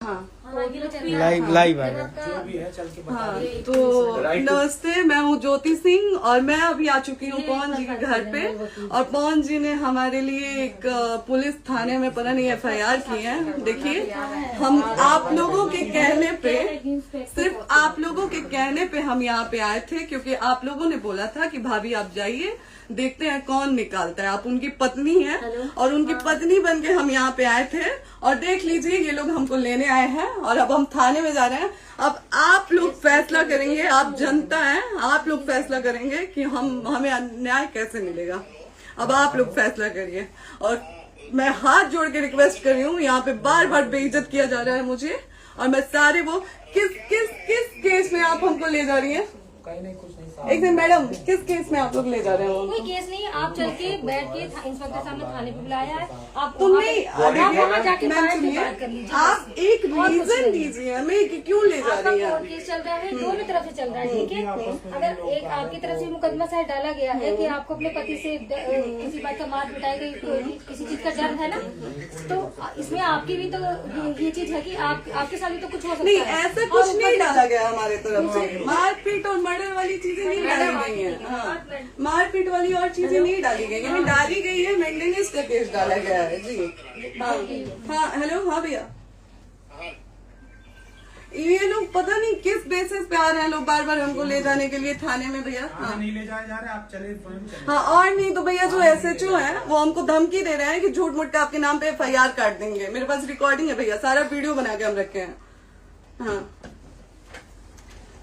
Live आ रहा है। जो भी है चल के बता हाँ, दे। तो नमस्ते, मैं हूँ ज्योति सिंह और मैं अभी आ चुकी हूँ पवन जी के घर पे। और पवन जी ने हमारे लिए एक पुलिस थाने में पता नहीं FIR की है। देखिए, हम आप लोगों के कहने पे, सिर्फ आप लोगों के कहने पे हम यहाँ पे आए थे, क्योंकि आप लोगों ने बोला था कि भाभी आप जाइए, देखते हैं कौन निकालता है। आप उनकी पत्नी हैं और उनकी पत्नी बन के हम यहाँ पे आए थे। और देख लीजिए, ये लोग हमको लेने आए हैं और अब हम थाने में जा रहे हैं। अब आप लोग फैसला करेंगे, आप जनता हैं, आप लोग फैसला करेंगे कि हमें न्याय कैसे मिलेगा। अब आप लोग फैसला करिए। और मैं हाथ जोड़ के रिक्वेस्ट कर रही हूँ, यहाँ पे बार बार बेइज्जत किया जा रहा है मुझे। और मैं सारे वो किस केस में आप हमको ले जा रही हैं? कहीं नहीं, कुछ नहीं। एक दिन मैडम, किस केस में आप लोग ले जा रहे हो? कोई केस नहीं, आप चल के बैठ के इंस्पेक्टर साहब ने थाने पे बुलाया है। आप तुम नहीं, वहाँ जाके मैम बात सुनिए, कर लीजिए। आप एक रीजन दीजिए हमें कि क्यों ले जा रही आपका हैं। केस चल रहा है, दोनों तरफ से चल रहा है, ठीक है। अगर एक आपकी तरफ से मुकदमा शायद डाला गया है कि आपको अपने पति से किसी बात का मार पिटाई गई, किसी चीज का डर है ना, तो इसमें आपकी भी तो ये चीज है कि आपके साथ भी तो कुछ हो सकता नहीं, है। ऐसा कुछ नहीं डाला गया हमारे तरफ से। मारपीट और मर्डर वाली चीजें नहीं डाली गई हैं। हाँ, मारपीट वाली और चीजें नहीं डाली गई हैं। डाली गई है मेंटेनेंस का केस डाला गया है जी। हाँ, हेलो, हाँ भैया, ये लोग पता नहीं किस बेसिस पे आ रहे हैं लोग बार बार हमको ले जाने के लिए थाने में भैया। हाँ, नहीं ले जाए जा रहे, आप चले स्वयं चले। हाँ, और नहीं तो भैया जो SHO है वो हमको धमकी दे रहे हैं कि झूठ मूठ का आपके नाम पे FIR काट देंगे। मेरे पास रिकॉर्डिंग है भैया, सारा वीडियो बना के हम रखे हैं। हाँ,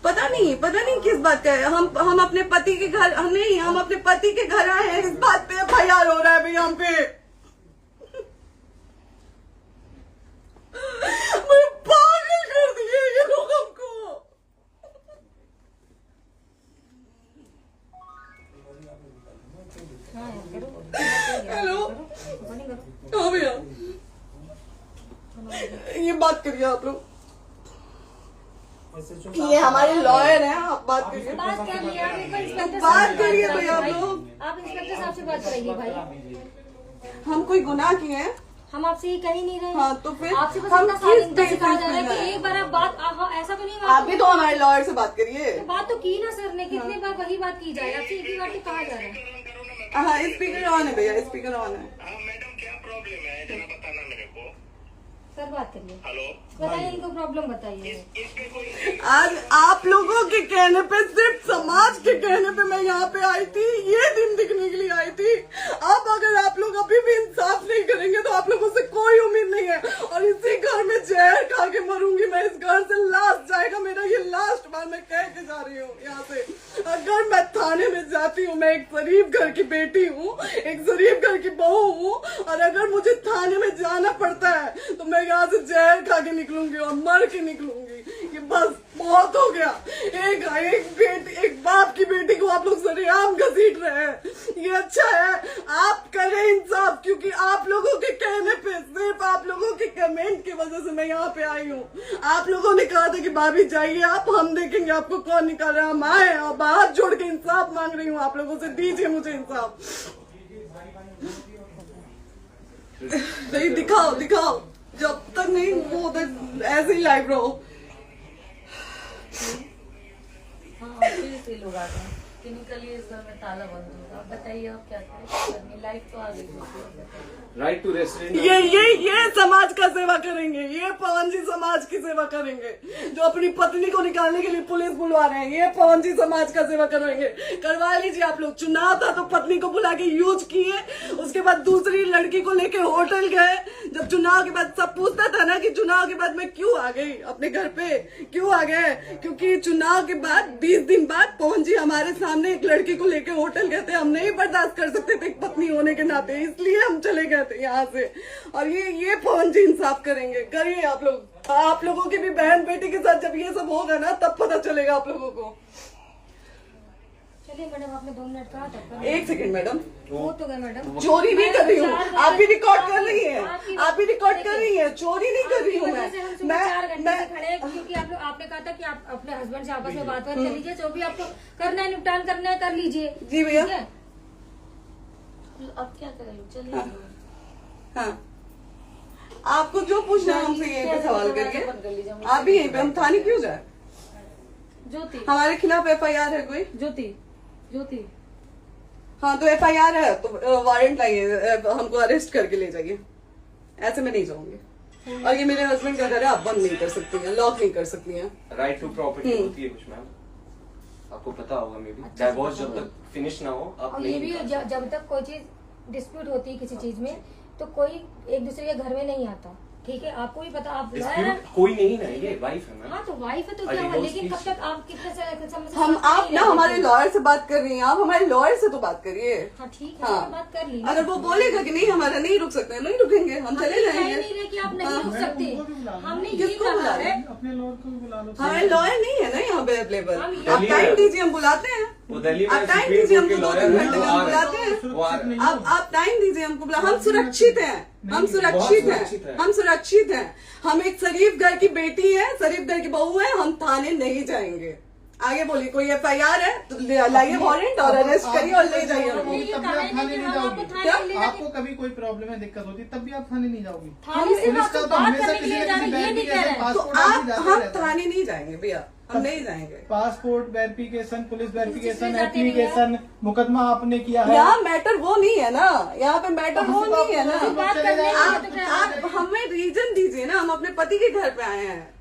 पता नहीं किस बात का है। हम अपने पति के घर, हम अपने पति के घर आए हैं, इस बात पे FIR हो रहा है भैया हम पे। पागल कर दिए ये लोग हमको। हेलो, हाँ भैया, ये बात करिए आप लोग। ये हमारे लॉयर हैं, आप बात करिए। बात कर लिया, आप एक बार इंस्पेक्टर बात करिए भैया आप लोग। आप इंस्पेक्टर साहब से बात करेंगे भाई। हम कोई गुनाह किए हैं? हम आपसे ये कह ही नहीं रहे। हाँ, तो फिर आपसे बस हम इतना किस सारी बेसिस कहा जा रहा है पे कि हैं? एक बार आप बात ऐसा तो नहीं आप भी तो हमारे लॉयर से बात करिए। बात तो की ना सर ने, कितनी बार वही बात की जाए, आपसे एक ही बार तो कहा जा रहा है। हाँ, स्पीकर ऑन है भैया, स्पीकर ऑन है। हाँ मैडम, क्या प्रॉब्लम है जरा बताना मेरे को। सर बात करिए, हेलो, बताइए इनको प्रॉब्लम बताइए। इसके कोई आज आप लोगों के कहने पे, सिर्फ समाज के कहने पे मैं यहाँ पे आई थी, ये दिन दिखने के लिए आई थी। अब अगर आप लोग अभी भी इंसाफ नहीं करेंगे तो आप लोगों से कोई उम्मीद नहीं है। और इसी घर में जहर खा के मरूंगी मैं। इस घर से लास्ट जाएगा मेरा, ये लास्ट बार मैं कह के जा रही हूँ यहाँ से। अगर मैं थाने में जाती हूँ, मैं एक गरीब घर की बेटी हूँ, एक गरीब घर की बहू हूँ, और अगर मुझे थाने में जाना पड़ता है तो मैं यहाँ से जहर खा के निकलूंगी और मर के निकलूंगी। ये बस बहुत हो गया। एक बाप की बेटी को आप लोग सरेआम घसीट रहे हैं। ये अच्छा है? आप करें इंसाफ, क्योंकि आप लोगों के कहने पे, सिर्फ आप लोगों के कमेंट की वजह से मैं यहाँ पे आई हूँ। आप लोगों ने कहा था कि भाभी जाइए आप, हम देखेंगे आपको कौन निकाल रहा है। हम आए और हाथ जोड़ के इंसाफ मांग रही हूँ आप लोगों से, दीजिए मुझे इंसाफ। नहीं, दिखाओ, जब तक नहीं वो उधर ऐसे ही लाइव रहो। हाँ, फिर से लोग आ गए कि निकलिए, इस घर में ताला बंद होगा। आप बताइए आप क्या करें, लाइफ तो आ गई। राइट टू रेसिडेंट, ये समाज का सेवा करेंगे, ये पवन जी समाज की सेवा करेंगे। जो अपनी पत्नी को निकालने के लिए पुलिस बुलवा रहे हैं, ये पवन जी समाज का सेवा करेंगे। करवा लीजिए आप लोग। चुनाव था तो पत्नी को बुला के यूज किए, उसके बाद दूसरी लड़की को लेके होटल गए। जब चुनाव के बाद सब पूछता था ना कि चुनाव के बाद मैं क्यों आ गई अपने घर पे, क्यों आ गए, क्योंकि चुनाव के बाद 20 दिन बाद पवन जी हमारे सामने एक लड़की को लेके होटल गए थे। हम नहीं बर्दाश्त कर सकते थे एक पत्नी होने के नाते, इसलिए हम चले गए थे यहाँ से। और ये पवन जी इंसाफ करेंगे। करिए आप लोग। आप लोगों की भी बहन बेटी के साथ जब ये सब होगा ना, तब पता चलेगा आप लोगों को। चलिए मैडम, आपने 2 मिनट कहा था। एक सेकंड मैडम, हो तो गए मैडम। चोरी नहीं कर रही हूँ, आप भी रिकॉर्ड कर रही हैं, आप भी रिकॉर्ड कर रही हैं। चोरी नहीं कर रही हूँ मैं। 4 घंटे से खड़े हैं, क्योंकि आपने कहा था कि आप अपने हस्बैंड से आपस में बात कर लीजिए, जो भी आपको करना है, निपटान करना है, कर लीजिए। जी भैया। अब क्या करें, चलिए। हाँ, आपको जो पूछना है हमसे यहीं पे सवाल करिए। आप भी यहीं पे, हम थाने क्यों जाए? ज्योति हमारे खिलाफ FIR है कोई? ज्योति हाँ तो FIR है तो वारंट लाइए, हमको अरेस्ट करके ले जाइए। ऐसे मैं नहीं जाऊंगी। और ये मेरे हस्बैंड का घर है, आप बंद नहीं कर सकती हैं, लॉक नहीं कर सकती हैं। राइट टू प्रॉपर्टी होती है कुछ मैम, आपको पता होगा मे बी। डाइवोर्स जब तक फिनिश ना हो आप और ये नहीं भी जब तक कोई चीज डिस्प्यूट होती है किसी चीज में तो कोई एक दूसरे के घर में नहीं आता, ठीक है? आपको भी पता, आप लॉयर हैं। डिस्प्यूट कोई नहीं ना, ये वाइफ है मैम। हाँ तो वाइफ है तो क्या हुआ, लेकिन कब तक आप कितने समय से हम साथ आप नहीं ना रह हमारे रहे थे? लॉयर से बात कर रही हैं, आप हमारे लॉयर से तो बात करिए। हाँ ठीक है, हाँ। मैंने बात कर ली। अगर वो बोलेगा कि नहीं हमारा नहीं रुक सकते, नहीं रुकेंगे, हम चले कह जाएंगे। नहीं रहे कि आप नहीं रुक सकते, हमने ये किसको कहा बुला है। रहे? अपने लॉयर को भी बुला लो। हमारे लॉयर नहीं है ना यहाँ पे अवेलेबल। हम आप दिल्ली टाइम में- दीजिए, हम बुलाते हैं। वो दिल्ली में आप टाइम सुप्रीम दीजिए, कोर्ट के हमको लॉयर 2 हैं, घंटे वो में आ हम रहे हैं। बुलाते हैं। वो आ रहे हैं। आप टाइम दीजिए हमको, हम सुरक्षित हैं, हम सुरक्षित सुरक्षित हैं, हैं। हम सुरक्षित हैं। हम एक शरीफ घर की बेटी है, शरीफ घर की बहू है, हम थाने नहीं जाएंगे। आगे बोलिए, कोई FIR है तो लाइए वारंट और अरेस्ट करिए और ले जाइए हमको। ये तब भी कहा आप है थाने कि नहीं हम आपको जाओगी। थाने क्या? ले जाके- आपको कभी कोई प्रॉब्लम है, दिक्कत होती, तब भी आप थाने नहीं जाओगी। थाने से पुलिस आप का तो बात हमेशा करने के किसी लिए न जा किसी रहे हैं, ये नहीं कह रहे हैं। तो पासपोर्ट आप आदमी जाते हम रहते हैं। थाने नहीं जाएंगे भैया, हम नहीं जाएंगे। पासपोर्ट वेरिफिकेशन, पुलिस वेरिफिकेशन, जाते नहीं है। एप्लीकेशन, मुकदमा आपने किया है। यहाँ मैटर वो नहीं है ना, यहाँ पे मैटर वो नहीं है ना। बात करने के लिए तो क्या- आप हमें रीजन दीजिए ना, हम अपने पति के घर पे आए हैं।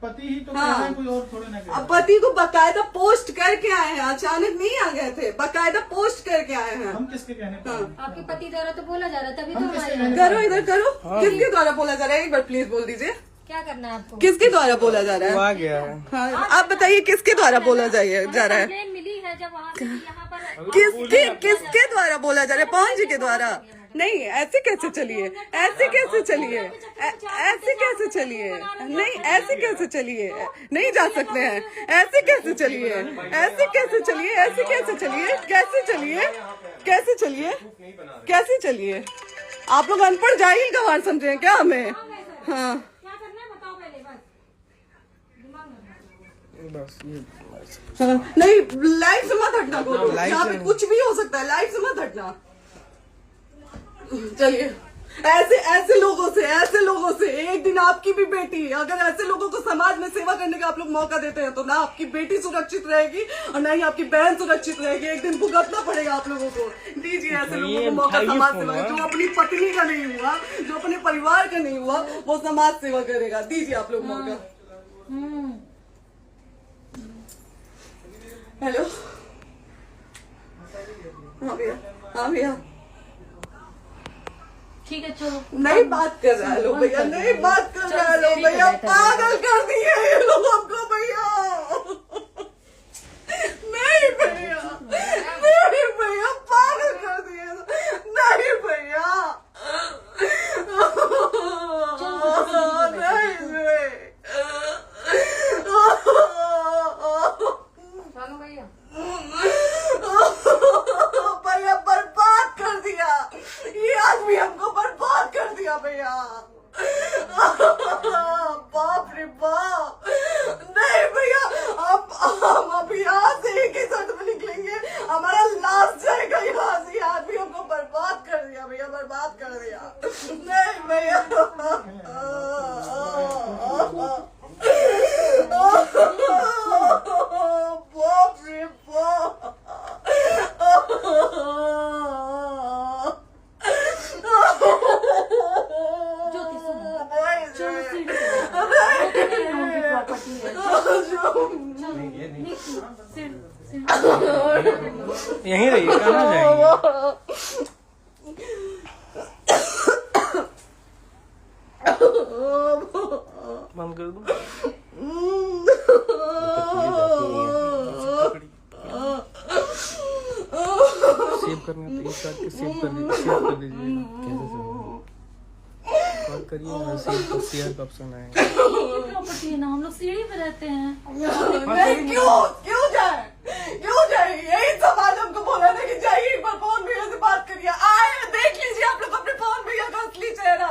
पति ही तो हाँ। कह रहे हैं, कोई और थोड़े ना कह रहे अब हैं। पति को बकायदा पोस्ट करके आए हैं, अचानक नहीं आ गए थे, बकायदा पोस्ट करके आए हैं। हम किसके कहने पर आए? आपके पति द्वारा तो बोला जा रहा है, तभी तो हम हमारे किसके यहाँ- कहने करो इधर करो, किसके द्वारा बोला जा रहा है? एक बार प्लीज बोल दीजिए, क्या करना है आपको? किसके द्वारा बोला जा रहा है? आ गया है। हाँ, आप बताइए किसके द्वारा बोला जा रहा है? कंप्लेन मिली है जब वहाँ से यहाँ पर किसके द्वारा बोला जा रहा है? पवन जी के द्वारा? नहीं, ऐसे कैसे चलिए, ऐसे कैसे चलिए, ऐसे कैसे चलिए, नहीं ऐसे कैसे चलिए, नहीं जा सकते हैं, ऐसे कैसे चलिए, ऐसे कैसे चलिए, ऐसे कैसे चलिए, कैसे चलिए, कैसे चलिए, कैसे चलिए? आप लोग अनपढ़ जाहिल गंवार समझे हैं क्या हमें? हाँ क्या करना है बताओ पहले, बस दिमाग में हाँ, नहीं लाइफ से मत हटना, यहाँ पे कुछ भी हो सकता है, लाइफ से मत हटना। चलिए, ऐसे लोगों से एक दिन आपकी भी बेटी, अगर ऐसे लोगों को समाज में सेवा करने का आप लोग मौका देते हैं तो ना आपकी बेटी सुरक्षित रहेगी और ना ही आपकी बहन सुरक्षित रहेगी। एक दिन भुगतना पड़ेगा आप लोगों को। दीजिए ऐसे लोगों को मौका समाज सेवा का, जो अपनी पत्नी का नहीं हुआ, जो अपने परिवार का नहीं हुआ, वो समाज सेवा करेगा। दीजिए आप लोग मौका। हेलो, हाँ भैया, हाँ भैया, ठीक है चलो। नहीं बात कर रहा है लोग भैया, नहीं बात कर रहा है लोग भैया, पागल कर दिए ये लोग हमको भैया। नहीं भैया, नहीं भैया, पागल कर दिए, नहीं भैया, चलो भैया, भैया बर्बाद कर दिया ये आदमी, हमको बर्बाद कर दिया भैया। बाप रे बाप, नहीं भैया, हम अब यहाँ से एक ही शर्त में निकलेंगे, हमारा लास्ट जाएगा यहाँ से। ये आदमी हमको बर्बाद कर दिया भैया, बर्बाद कर दिया। नहीं भैया, बाप रे बाप, ज्योति सुनो, नहीं, चलो नहीं। सीढ़ी पे प्रॉपर्टी है, यहीं रहिए, कहाँ जाएंगे? बंद कर दो। सेव करना तो एक काट के सेव कर दीजिए। कॉल करिए ना, सेव शेयर का ऑप्शन आएगा। प्रॉपर्टी है ना, हम लोग सीढ़ी पे रहते हैं। नहीं, क्यों जाए? यही समाज हमको बोला था कि जाइए एक बार पवन भैया से बात करिए। आए, देख लीजिए आप लोग अपने पवन भैया का असली चेहरा,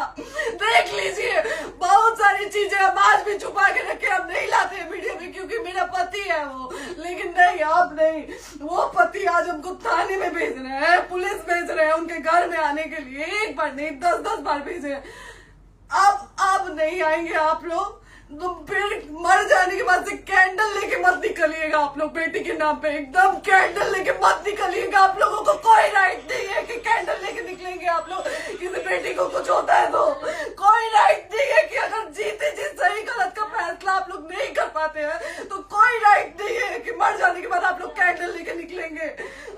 देख लीजिए। बहुत सारी चीजें हम आज भी छुपा के रखे, हम नहीं लाते हैं वीडियो में क्योंकि मेरा पति है वो, लेकिन नहीं, आप नहीं। वो पति आज हमको थाने में भेज रहे हैं, पुलिस भेज रहे हैं उनके घर में आने के लिए, एक बार नहीं 10-10 बार भेजे। अब नहीं आएंगे आप लोग, तो फिर मर जाने के बाद से कैंडल लेके मत निकलिएगा आप लोग बेटी के नाम पे, एकदम कैंडल लेके मत निकलिएगा। आप लोगों को कोई राइट नहीं है कि कैंडल लेके निकलेंगे आप लोग। किसी बेटी को कुछ होता है तो कोई राइट नहीं है कि अगर जीते जी सही गलत का फैसला आप लोग नहीं कर पाते हैं तो कोई राइट नहीं है कि मर जाने के बाद आप लोग कैंडल लेके निकलेंगे।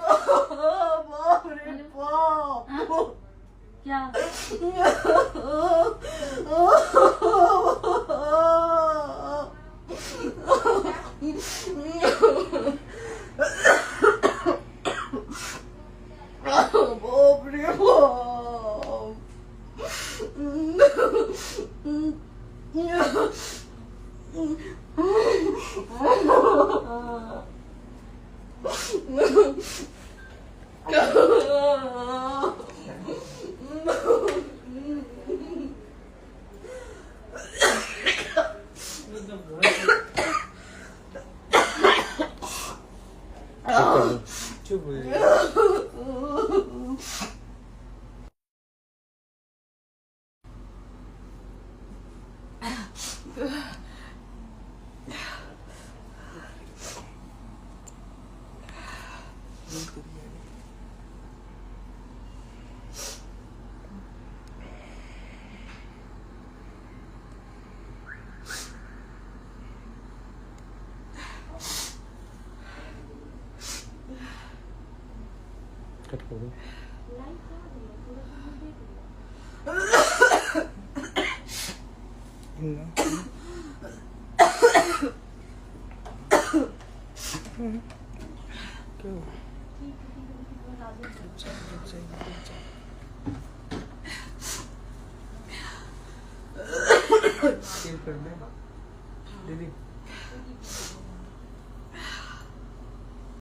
बाप रे बाप। क्या बाप रे चुप हो जाइए। कट कर दो। सेव कर दे दीदी।